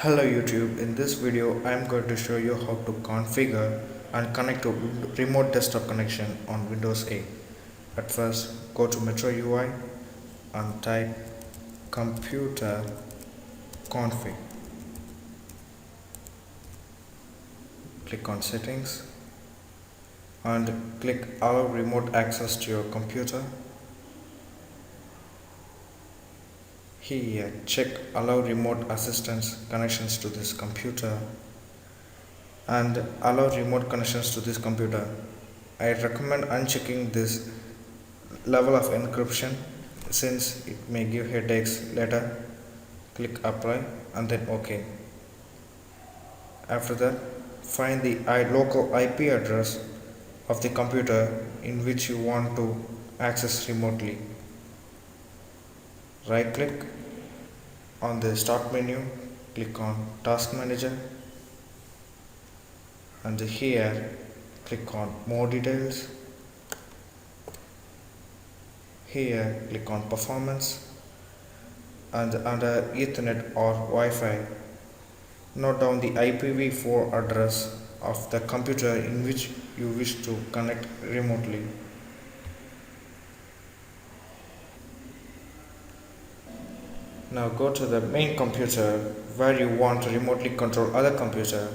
Hello YouTube, in this video I am going to show you how to configure and connect to remote desktop connection on Windows 8. At first go to Metro UI and type computer config. Click on settings and click allow remote access to your computer. Here check allow remote assistance connections to this computer and allow remote connections to this computer. I recommend unchecking this level of encryption since it may give headaches later. Click apply and then OK. After that, find the local IP address of the computer in which you want to access remotely. Right click on the start menu, click on task manager and here click on more details. Here click on performance and under Ethernet or Wi-Fi note down the IPv4 address of the computer in which you wish to connect remotely. Now go to the main computer where you want to remotely control other computer.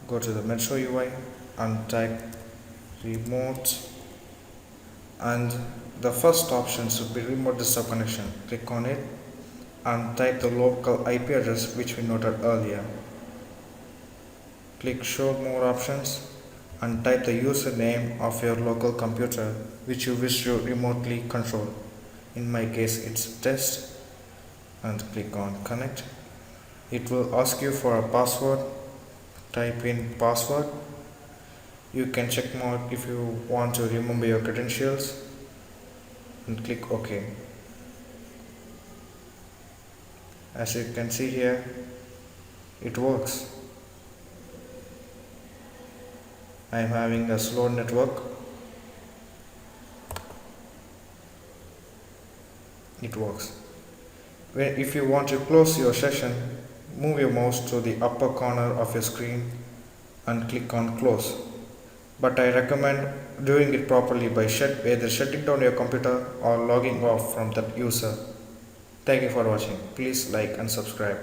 Go to the Metro UI and type remote and the first option should be remote desktop connection. Click on it and type the local IP address which we noted earlier. Click show more options and type the username of your local computer which you wish to remotely control. In my case it's test and click on connect. It will ask you for a password. Type in password. You can check mark if you want to remember your credentials and click OK. As you can see here, it works. I am having a slow network. It works. If you want to close your session, move your mouse to the upper corner of your screen and click on close. But I recommend doing it properly by either shutting down your computer or logging off from that user. Thank you for watching. Please like and subscribe.